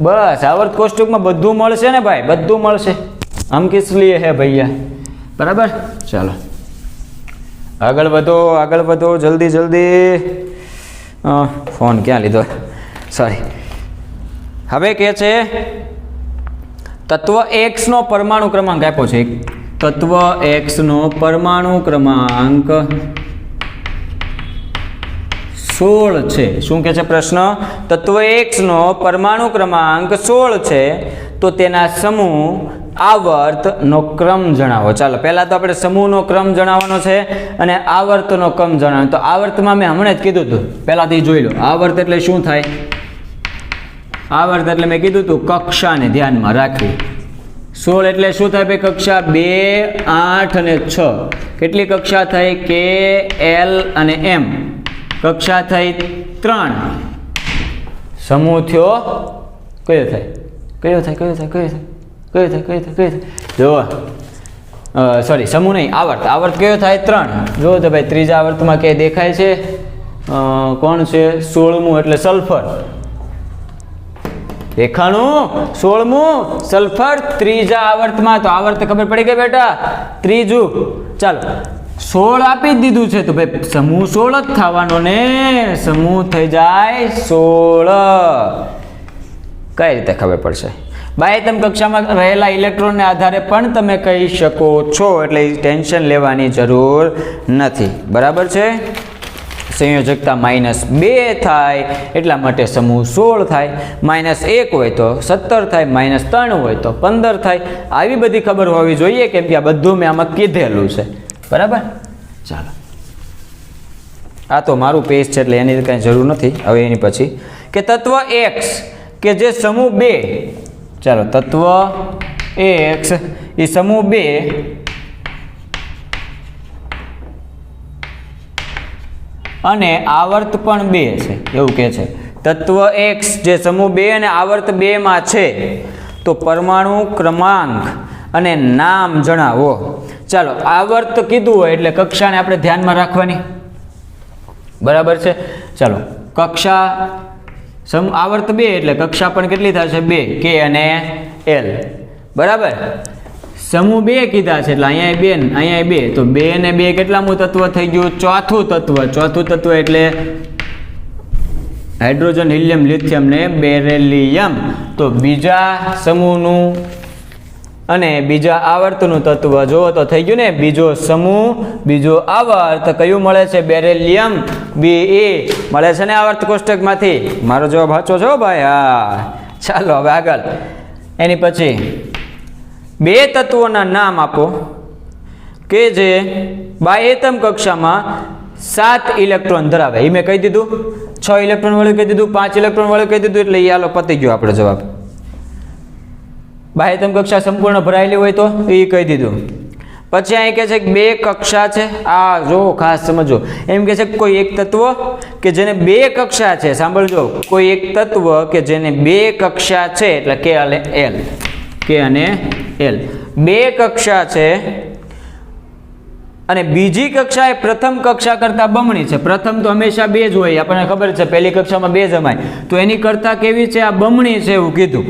બસ આવર્ત કોષ્ટકમાં બધું મળશે ને ભાઈ, બધું મળશે. હમ કિસ લીએ હે ભૈયા? બરાબર. ચાલો આગળ વધો જલ્દી. ફોન ક્યાં લીધો? સોરી. હવે કે છે તત્વ X નો પરમાણુ ક્રમાંક આપ્યો છે, તત્વ X નો પરમાણુ ક્રમાંક 16 છે. શું કે છે પ્રશ્ન? તત્વ X નો પરમાણુ ક્રમાંક 16 છે, તો તેના સમૂહ આવર્તનો ક્રમ જણાવો. ચાલો પહેલા તો આપણે સમૂહનો ક્રમ જણાવવાનો છે અને આવર્તનો ક્રમ જણાવવાનો. તો આવર્તમાં મેં હમણાં જ કીધું હતું, પહેલાથી જોઈ લો. આવર્ત એટલે શું થાય? આવર્ત એટલે મેં કીધું હતું કક્ષાને ધ્યાનમાં રાખવી. 16 એટલે શું થાય ભાઈ? કક્ષા 2, 8 અને 6. કેટલી કક્ષા થઈ? K, L અને M. કક્ષા થઈ 3. સમૂહ થયો કયો થાય? કયો થાય? કયો થાય? કયો થાય? કયો થાય? કયો થાય? કયો થાય? જો સોરી, સમૂહ નહીં, આવર્ત. આવર્ત કયો થાય? 3. જો તો ભાઈ ત્રીજા આવર્તમાં ક્યાંય દેખાય છે? કોણ છે? 16મું એટલે સલ્ફર. દેખાણું? 16મું સલ્ફર ત્રીજા આવર્તમાં. તો આવર્ત ખબર પડી ગઈ બેટા? ત્રીજું. ચાલો 16 આપી જ દીધું છે, તો ભાઈ સમૂહ 16 જ થવાનો ને. સમૂહ થઈ જાય 16. કઈ રીતે ખબર પડશે? બાહ્યતમ કક્ષામાં રહેલા ઇલેક્ટ્રોનને આધારે પણ તમે કહી શકો છો, એટલે ટેન્શન લેવાની જરૂર નથી. બરાબર છે? સંયોજકતા -2 થાય એટલા માટે સમૂહ 16 થાય. -1 હોય તો 17 થાય, -3 હોય તો 15 થાય. આવી બધી ખબર હોવી જોઈએ, કેમ કે આ બધું મેં આમાં કીધેલું છે. બરાબર? ચાલો, આ તો મારું પેજ છે એટલે એની કાંઈ જરૂર નથી. હવે એની પછી કે તત્વ X કે જે સમૂહ 2, ચાલો તત્વ X એ સમૂહ 2 અને આવર્ત પણ 2 છે, એવું કે છે. તત્વ X જે સમૂહ 2 અને આવર્ત 2 માં છે, તો પરમાણુ ક્રમાંક અને નામ જણાવો. ચાલો, આવર્ત કીધું હોય એટલે કક્ષાને આપણે ધ્યાનમાં રાખવાની. બરાબર છે? ચાલો, કક્ષા આવર્ત 2 એટલે કક્ષા પણ કેટલી થશે? 2, K અને L. બરાબર? સમૂહ 2 કીધા છે એટલે અહીંયા 2 અહીંયા 2, તો 2 અને 2 કેટલામું તત્વ થઈ ગયું? ચોથું તત્વ. ચોથું તત્વ એટલે હાઇડ્રોજન, હિલિયમ, લિથિયમ ને બેરિલિયમ. તો બીજા સમૂહનું અને બીજા આવર્તનું તત્વ જો તો થઈ ગયું ને. બીજો સમૂહ, બીજો આવર્ત કયું મળે છે? બેરિલિયમ, Be મળે છે ને આવર્ત કોષ્ટકમાંથી. મારો જવાબ સાચો છે ભાઈ? હા. ચાલો હવે આગળ. એની પછી 2 તત્વોના નામ આપો કે જે બાહ્યતમ કક્ષામાં 7 ઇલેક્ટ્રોન ધરાવે. એ મેં કહી દીધું. 6 ઇલેક્ટ્રોન વાળું કહી દીધું, 5 ઇલેક્ટ્રોન વાળું કહી દીધું, એટલે હાલો પતી ગયો આપણો જવાબ. બાહ્યતમ કક્ષા સંપૂર્ણ ભરાયેલી હોય તો એ કહી દીધું. પછી અહીં કહે છે કે 2 કક્ષા છે. આ જો ખાસ સમજો. એમ કહે છે કે કોઈ એક તત્વ કે જેને 2 કક્ષા છે. સાંભળજો, કોઈ એક તત્વ કે જેને 2 કક્ષા છે, એટલે K અને L. K અને L 2 કક્ષા છે અને બીજી કક્ષા એ પ્રથમ કક્ષા કરતા બમણી છે. પ્રથમ તો હંમેશા 2 જ હોય, આપણને ખબર છે. પહેલી કક્ષામાં 2 જમાય, તો એની કરતા કેવી છે? આ બમણી છે એવું કીધું.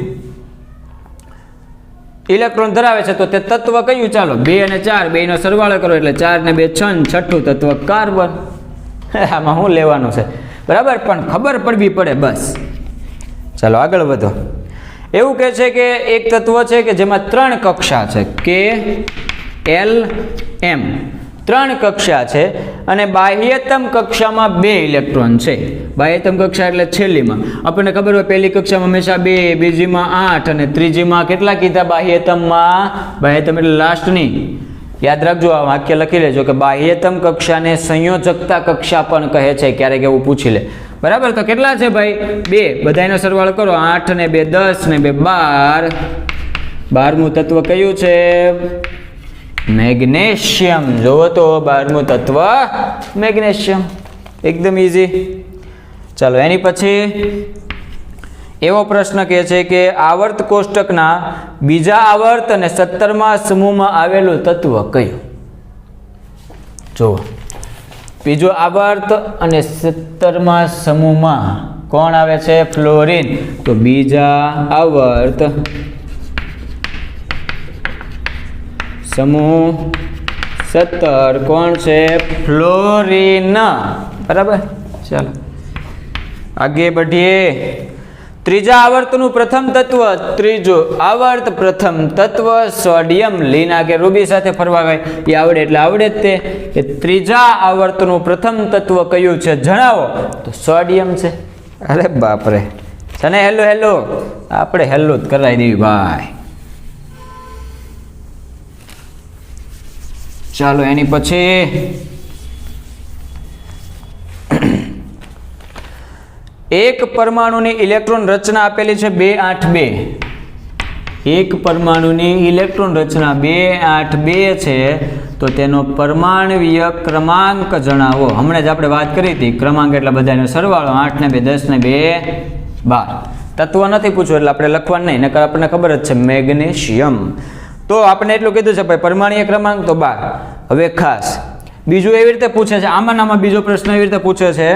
ઇલેક્ટ્રોન ધરાવે છે, તો તે તત્વ કયું? ચાલો 2 અને 4, 2 નો સરવાળો કરો એટલે 4 ને 2 6, છઠ્ઠું તત્વ કાર્બન. આમાં શું લેવાનું છે? બરાબર? પણ ખબર પડવી પડે બસ. ચાલો આગળ વધો. એવું કહે છે કે એક તત્વ છે કે જેમાં 3 કક્ષા છે, K, L, M. 3 કક્ષા છે અને બાહ્યતમ કક્ષામાં 2 ઇલેક્ટ્રોન છે. બાહ્યતમ કક્ષા એટલે છેલ્લીમાં. આપણને ખબર હોય પહેલી કક્ષામાં હંમેશા 2, બીજીમાં 8 અને ત્રીજીમાં કેટલા કીધા? બાહ્યતમમાં. બાહ્યતમ એટલે લાસ્ટની. યાદ રાખજો, આ વાક્ય લખી લેજો કે બાહ્યતમ કક્ષાને સંયોજકતા કક્ષા પણ કહે છે. ક્યારેક એવું પૂછી લે. બરાબર? તો કેટલા છે ભાઈ? 2. બધાનો સરવાળો કરો. 8 ને 2 10 ને 2 12. 12મું તત્વ કયું છે? મેગ્નેશિયમ. જોવો તો 12મું તત્વ મેગ્નેશિયમ. એકદમ ઈઝી. ચાલો એની પછી એવો પ્રશ્ન કહે છે કે આવર્ત કોષ્ટકના બીજા આવર્ત અને 17મા સમૂહમાં આવેલું તત્વ કયું? જુઓ, બીજો આવર્ત અને 17મા સમૂહમાં કોણ આવે છે? ફ્લોરિન. તો બીજા આવર્ત સમૂહ 17 કોણ છે? ફ્લોરિન. બરાબર? ચાલો આગે बढ़िए. ત્રીજા આવર્તનું પ્રથમ તત્વ, ત્રીજું આવર્ત પ્રથમ તત્વ સોડિયમ. લીના કે રૂબી સાથે ફરવા ગઈ એ આવડે એટલે આવડે જ તે કે ત્રીજા આવર્તનું પ્રથમ તત્વ કયું છે જણાવો, તો સોડિયમ છે. અરે બાપરે તને હેલો હેલો આપણે હેલો જ કરાવી દેવી ભાઈ. ચાલો એની પછી એક પરમાણુની ઇલેક્ટ્રોન રચના આપેલી છે 282. એક પરમાણુની ઇલેક્ટ્રોન રચના 282 છે, તો તેનો પરમાણવીય ક્રમાંક જણાવો. હમણાં જ આપણે વાત કરી હતી ક્રમાંક એટલે બધાનો સરવાળો 8 ને 2 10 ને 2 12. તત્વ નથી પૂછવું એટલે આપણે લખવાનું નહીં, નકર આપણને ખબર જ છે મેગ્નેશિયમ. તો આપણે એટલું કીધું છે ભાઈ પરમાણ્વીય ક્રમાંક તો 12. હવે ખાસ બીજું એવી રીતે પૂછે છે, આમાં બીજો પ્રશ્ન એવી રીતે પૂછે છે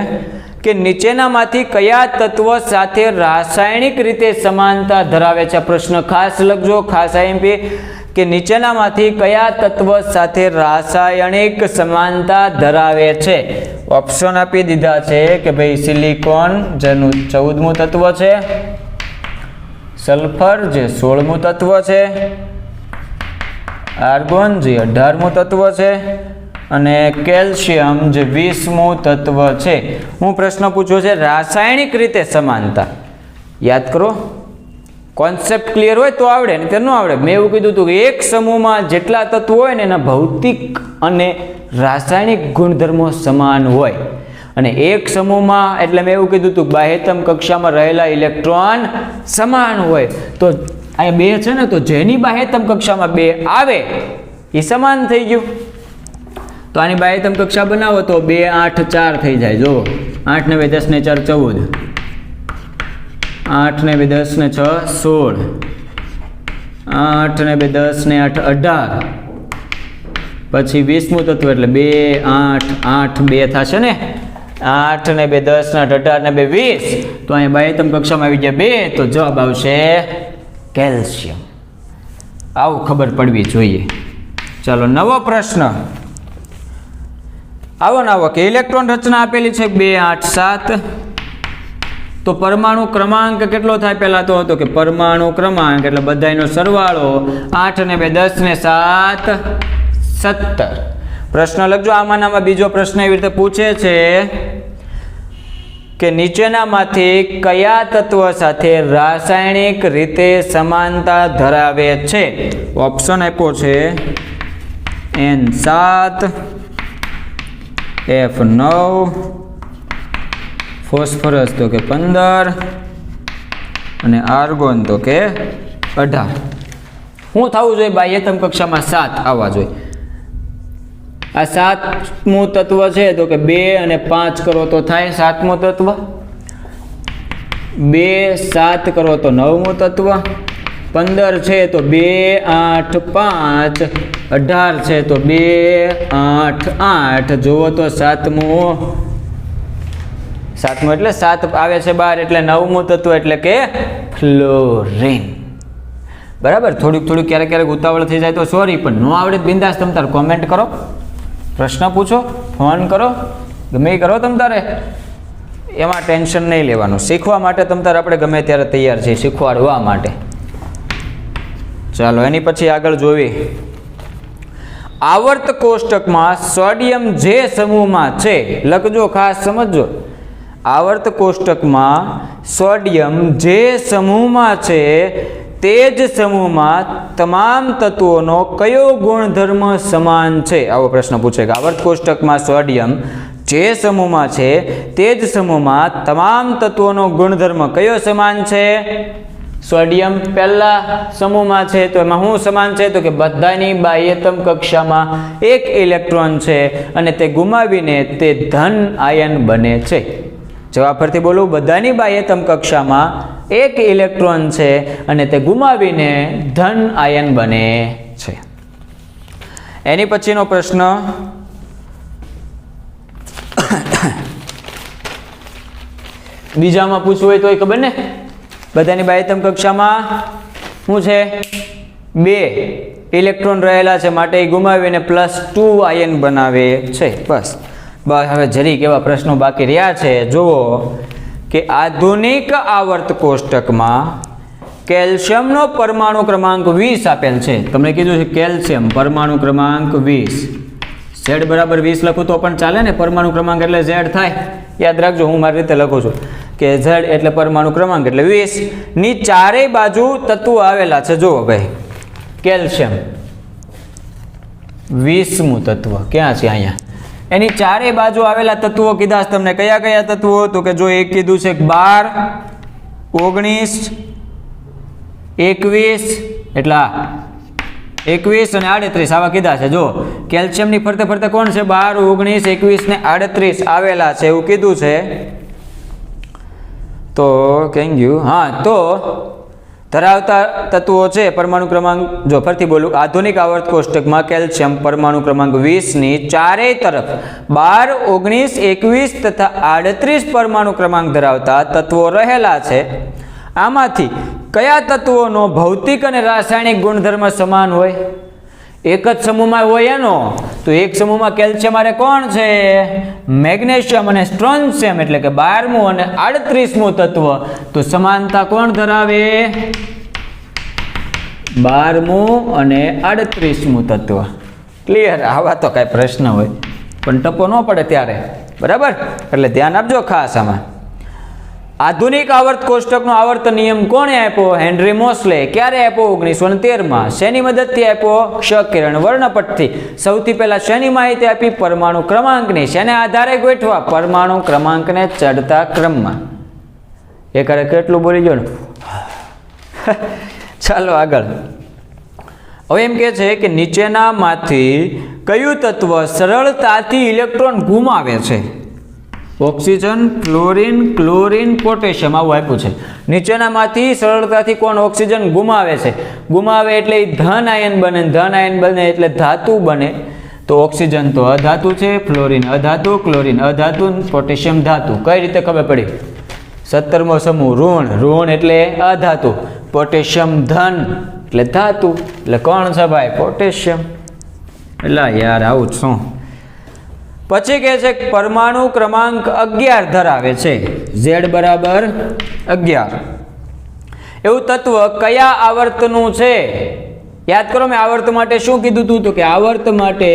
કે નીચેનામાંથી કયા તત્વ સાથે રાસાયણિક રીતે સમાનતા ધરાવે છે. પ્રશ્ન ખાસ લખજો, ખાસ આઈએમપી કે નીચેનામાંથી કયા તત્વ સાથે રાસાયણિક સમાનતા ધરાવે છે. ઓપ્શન આપી દીધા છે કે ભાઈ સિલિકોન જેનું 14મું તત્વ છે, સલ્ફર જે 16મું તત્વ છે, આર્ગોન જે 18મું તત્વ છે અને કેલ્શિયમ જે 20મું તત્વ છે. હું પ્રશ્ન પૂછ્યો છે રાસાયણિક રીતે સમાનતા. યાદ કરો, કોન્સેપ્ટ ક્લિયર હોય તો આવડે ને તે ન આવડે. મેં એવું કીધું હતું કે એક સમૂહમાં જેટલા તત્વો હોય ને એના ભૌતિક અને રાસાયણિક ગુણધર્મો સમાન હોય, અને એક સમૂહમાં એટલે મેં એવું કીધું હતું બાહ્યતમ કક્ષામાં રહેલા ઇલેક્ટ્રોન સમાન હોય. તો અહીંયા 2 છે ને, તો જેની બાહ્યતમ કક્ષામાં 2 આવે એ સમાન થઈ ગયું. તો આની બાહ્યતમ કક્ષા બનાવો તો 2 8 4 થઈ જાય. જો 8 ને 2 10 ને 4 14, 8 ને 2 10 ને 6 16, 8 ને 2 10 ને 8 18, પછી 20મું તત્વ એટલે 2 8 8 2 થશે ને, 8 ને 2 10 ને 8 18 ને 2 20. તો અહીંયા બાહ્યતમ કક્ષામાં આવી ગયા 2, તો જવાબ આવશે કેલ્શિયમ. આવું ખબર પડવી જોઈએ. ચાલો નવો પ્રશ્ન આવો કે ઇલેક્ટ્રોન રચના આપેલી છે 2 8 7. તો પરમાણુ ક્રમાંક કેટલો થાય પહેલા તો કે પરમાણુ ક્રમાંક એટલે બધાનો સરવાળો 8 ને 2 10 ને 7 17. પ્રશ્ન લખજો. આમાં બીજો પ્રશ્ન એવી રીતે પૂછે છે કે નીચેનામાંથી કયા તત્વ સાથે રાસાયણિક રીતે સમાનતા ધરાવે છે. ઓપ્શન આપ્યો છે N7, F9, ફોસ્ફરસ તો કે 15 અને આર્ગોન તો કે 18. શું થવું જોઈએ? બાહ્યતમ કક્ષામાં 7 આવવા જોઈએ. આ 7મું તત્વ છે તો કે 2 અને 5 કરો તો થાય 7મું તત્વ, 2 7 કરો તો 9મું તત્વ, 15 છે તો 2 8 5, 18 છે તો 2 8 8. જુઓ તો 7મું એટલે 7 આવે છે 12 એટલે 9મું તત્વ એટલે કે ફ્લોરિન. બરાબર. થોડુંક ક્યારેક ઉતાવળ થઈ જાય તો સોરી, પણ ન આવડે બિંદાસ તમ તાર કોમેન્ટ કરો, પ્રશ્ન પૂછો, ફોન કરો, ગમે એ કરો તમ તારે, એમાં ટેન્શન નહીં લેવાનું. શીખવા માટે તમ તારે આપણે ગમે ત્યારે તૈયાર છીએ, શીખવાડવા માટે. ચાલો એની પછી આગળ જોવી. આવર્ત કોષ્ટકમાં સોડિયમ જે સમૂહમાં છે, લખજો ખાસ સમજજો. આવર્ત કોષ્ટકમાં સોડિયમ જે સમૂહમાં છે તે જ સમૂહમાં તમામ તત્વોનો કયો ગુણધર્મ સમાન છે. આવો પ્રશ્ન પૂછે કે આવર્ત કોષ્ટકમાં સોડિયમ જે સમૂહમાં છે તે જ સમૂહમાં તમામ તત્વોનો ગુણધર્મ કયો સમાન છે. સોડિયમ પહેલા સમૂહમાં છે તો એમાં શું સમાન છે? તો કે બધાની બાહ્યતમ કક્ષામાં 1 ઇલેક્ટ્રોન છે અને તે ગુમાવીને તે ધન આયન બને છે. જવાબ પરથી બોલું, બધાની બાહ્યતમ કક્ષામાં 1 ઇલેક્ટ્રોન છે અને તે ગુમાવીને ધન આયન બને છે. એની પછીનો પ્રશ્ન બીજામાં પૂછવું હોય તો ખબર ને, બધાની બાહ્યતમ કક્ષામાં શું છે? 2 ઇલેક્ટ્રોન રહેલા છે માટે એ ગુમાવીને +2 આયન બનાવે છે. બસ હવે જરીક એવા પ્રશ્નો બાકી રહ્યા છે. જુઓ કે આધુનિક આવર્ત કોષ્ટકમાં કેલ્શિયમનો પરમાણુ ક્રમાંક 20 આપેલ છે. તમને કીધું છે કેલ્શિયમ પરમાણુ ક્રમાંક 20. Z બરાબર 20 લખું તો પણ ચાલે ને, પરમાણુ ક્રમાંક એટલે Z થાય. યાદ રાખજો, હું મારી રીતે લખું છું કે Z એટલે પરમાણુ ક્રમાંક એટલે 20 ની ચારેય બાજુ તત્વો આવેલા છે. જુઓ ભાઈ, કેલ્શિયમ 20મું તત્વ ક્યાં છે? અહીંયા. એની ચારેય બાજુ આવેલા તત્વો કીધા તમને. કયા કયા તત્વો? તો કે જો એક કીધું છે 12, 19, 21 એટલા 21 અને 38 આવા કીધા છે. જો કેલ્શિયમની ફરતે ફરતે કોણ છે? 12, 19, 21 ને 38 આવેલા છે એવું કીધું છે. તો કેમ ગયું? હા, તો ધરાવતા તત્વો છે પરમાણુ ક્રમાંક, જો ફરીથી બોલું, આધુનિક આવર્ત કોષ્ટકમાં કેલ્શિયમ પરમાણુ ક્રમાંક 20 ની ચારેય તરફ 12, 19, 21 તથા 38 પરમાણુ ક્રમાંક ધરાવતા તત્વો રહેલા છે. આમાંથી કયા તત્વોનો ભૌતિક અને રાસાયણિક ગુણધર્મ સમાન હોય? એક જ સમૂહમાં હોય એનો. તો એક સમૂહમાં કેલ્શિયમ આરે કોણ છે? મેગ્નેશિયમ અને સ્ટ્રોન્શિયમ એટલે કે 12મું અને 38મું તત્વ. તો સમાનતા કોણ ધરાવે? 12મું અને 38મું તત્વ. ક્લિયર? આવા તો કાંઈ પ્રશ્ન હોય પણ ટપો ન પડે ત્યારે, બરાબર? એટલે ધ્યાન આપજો ખાસ આમાં. આધુનિક આવર્ત કોષ્ટકનો આવર્ત નિયમ કોણે આપ્યો? હેનરી મોસ્લે. ક્યારે આપ્યો? 1913માં. શેની મદદથી આપ્યો? ક્ષ-કિરણ વર્ણપટથી. સૌથી પહેલા શેની માહિતી આપી? પરમાણુ ક્રમાંકની. શેને આધારે ગોઠવા? પરમાણુ ક્રમાંકને ચડતા ક્રમમાં. એકારે કેટલું બોલી ગયો ને? ચાલો આગળ. હવે એમ કે છે કે નીચેનામાંથી કયું તત્વ સરળતાથી ઇલેક્ટ્રોન ગુમાવે છે? ઓક્સિજન, ફ્લોરિન, ક્લોરિન, પોટેશિયમ આવું આપ્યું છે. નીચેનામાંથી સરળતાથી કોણ ઓક્સિજન ગુમાવે છે? ગુમાવે એટલે ધન આયન બને, ધન આયન બને એટલે ધાતુ બને. તો ઓક્સિજન તો અધાતુ છે, ફ્લોરિન અધાતુ, ક્લોરિન અધાતુ, પોટેશિયમ ધાતુ. કઈ રીતે ખબર પડી? 17મો સમૂહ ઋણ. ઋણ એટલે અધાતુ, પોટેશિયમ ધન એટલે ધાતુ. એટલે કોણ છે ભાઈ? પોટેશિયમ. એટલે યાર આવું જ શું. પછી કહે છે પરમાણુ ક્રમાંક 11 ધરાવે છે. Z બરાબર 11. એવું તત્વ કયા આવર્તનું છે? યાદ કરો, મેં આવર્ત માટે શું કીધું હતું? તો કે આવર્ત માટે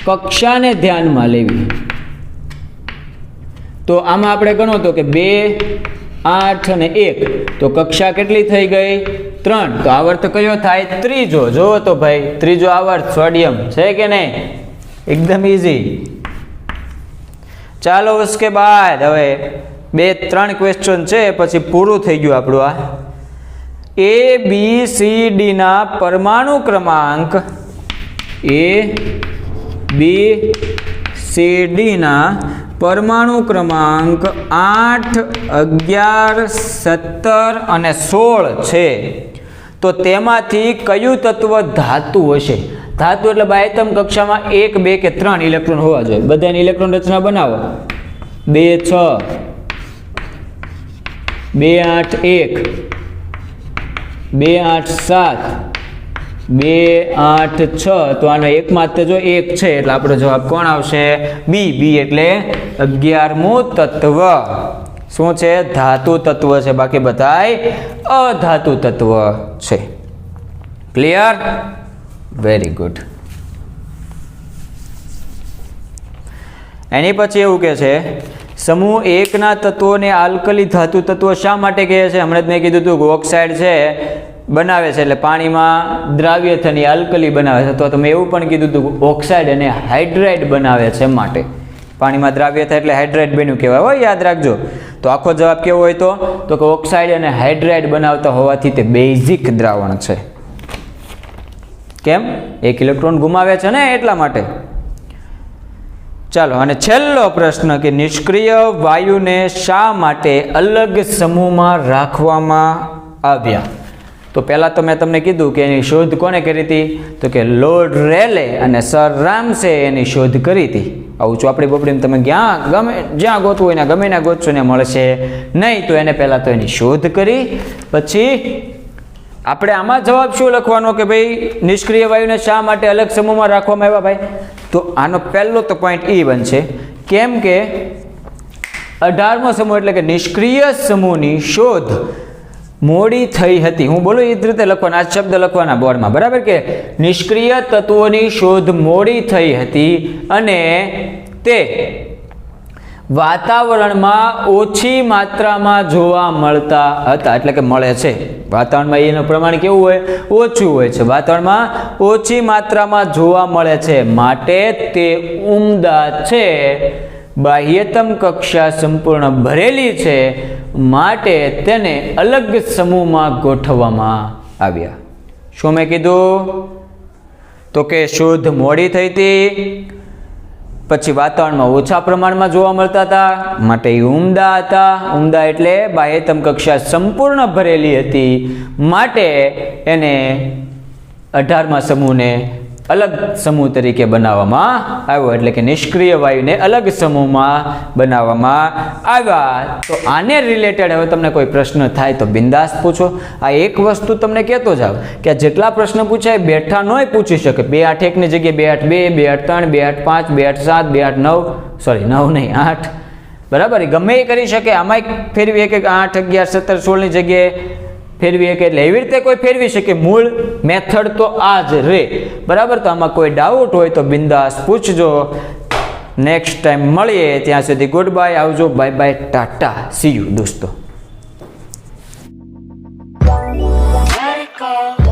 કક્ષાને ધ્યાનમાં લેવી. તો આમાં આપણે ગણો તો કે 2, 8 અને 1. તો કક્ષા કેટલી થઈ ગઈ? 3. તો આવર્ત કયો થાય? ત્રીજો. જો તો ભાઈ ત્રીજો આવર્ત સોડિયમ છે કે નહીં? एकदम इजी. ચાલો उसके बाद હવે 2-3 ક્વેશ્ચન છે પછી પૂરું થઈ ગયું આપણું. આ ABCD ના પરમાણુ ક્રમાંક ABCD ના પરમાણુ ક્રમાંક 8, 11, 17 અને 16 છે. તો તેમાંથી કયું તત્વ ધાતુ હશે? ધાતુ એટલે બાહ્યતમ કક્ષામાં 1, 2 કે 3 ઇલેક્ટ્રોન હોવા જોઈએ. બધાની ઇલેક્ટ્રોન રચના બનાવો. 2, 6, 2, 8, 1, 2, 8, 7, 2, 8, 6. તો આનો એકમાત્ર જો 1 છે એટલે આપણો જવાબ કોણ આવશે? બી. બી એટલે 11મું તત્વ. શું છે? ધાતુ તત્વ છે. બાકી બધાય અધાતુ તત્વ છે. ક્લિયર? Very good. એની પછી એવું કે છે સમૂહ 1 ના તત્વોને આલ્કલી ધાતુ તત્વો શા માટે કહે છે? હમણાં જ મેં કીધું હતું કે ઓક્સાઇડ છે બનાવે છે એટલે પાણીમાં દ્રાવ્ય થઈને આલ્કલી બનાવે છે. તો તમે એવું પણ કીધું હતું ઓક્સાઇડ અને હાઇડ્રાઇડ બનાવે છે માટે. પાણીમાં દ્રાવ્ય થાય એટલે હાઇડ્રાઇડ બન્યું કહેવાય. હોય યાદ રાખજો. તો આખો જવાબ કેવો હોય? તો કે ઓક્સાઇડ અને હાઇડ્રાઇડ બનાવતા હોવાથી તે બેઝિક દ્રાવણ છે. કેમ? 1 ઇલેક્ટ્રોન ગુમાવે છે ને એટલા માટે. ચાલો, અને છેલ્લો પ્રશ્ન કે નિષ્ક્રિય વાયુને શા માટે અલગ સમૂહમાં રાખવામાં આવ્યા? તો પહેલાં તો મેં તમને કીધું કે એની શોધ કોને કરી હતી? તો કે લોર્ડ રેલે અને સર રામસે એની શોધ કરી હતી. આવું ચોપડી બોપડીને તમે જ્યાં ગોતવું હોય ને ગમે ના ગોતશો ને મળશે નહીં. તો એને પહેલાં તો એની શોધ કરી. પછી આપણે આમાં જવાબ શું લખવાનો કે ભાઈ નિષ્ક્રિય વાયુને શા માટે અલગ સમૂહમાં રાખવામાં આવ્યા? ભાઈ તો આનો પહેલો તો પોઈન્ટ એ બનશે કેમ કે 18મો સમૂહ એટલે કે નિષ્ક્રિય સમૂહની શોધ મોડી થઈ હતી. હું બોલું એ જ રીતે લખવાના, આ શબ્દ લખવાના બોર્ડમાં, બરાબર, કે નિષ્ક્રિય તત્વોની શોધ મોડી થઈ હતી અને તે વાતાવરણમાં ઓછી માત્રામાં જોવા મળતા હતા. એટલે કે મળે છે વાતાવરણમાં, એનું પ્રમાણ કેવું હોય? ઓછું હોય છે. વાતાવરણમાં ઓછી માત્રામાં જોવા મળે છે, માટે તે ઉમદા છે. બાહ્યતમ કક્ષા સંપૂર્ણ ભરેલી છે, માટે તેને અલગ સમૂહમાં ગોઠવવામાં આવ્યા. શું મેં કીધું? તો કે શોધ મોડી થઈ હતી, પછી વાતાવરણમાં ઓછા પ્રમાણમાં જોવા મળતા હતા, માટે એ ઉમદા હતા. ઉમદા એટલે બાહ્યતમ કક્ષા સંપૂર્ણ ભરેલી હતી, માટે એને 18મા સમૂહને અલગ સમૂહ તરીકે બનાવવામાં આવ્યો. એટલે કે નિષ્ક્રિય વાયુને અલગ સમૂહમાં બનાવવામાં આવ્યા. તો આને રિલેટેડ હવે તમને કોઈ પ્રશ્ન થાય તો બિંદાસ પૂછો. આ એક વસ્તુ તમને કહેતો જાવ કે જેટલા પ્રશ્ન પૂછાય બેઠા નોય પૂછી શકે. 281 ની જગ્યાએ 282, 283, 285, 287, 289, સોરી 9 નહીં 8, બરાબર, ગમે એ કરી શકે. આમાં ફેરવી એક 8, 11, 17, 16 ની જગ્યાએ ફેરવી શકે. એટલે એવી રીતે કોઈ ફેરવી શકે. મૂળ મેથડ તો આ જ રે, બરાબર. તો આમાં કોઈ ડાઉટ હોય તો બિંદાસ પૂછજો. નેક્સ્ટ ટાઈમ મળીએ, ત્યાં સુધી ગુડ બાય, આવજો, bye bye, Tata, C you દોસ્તો. Let it go.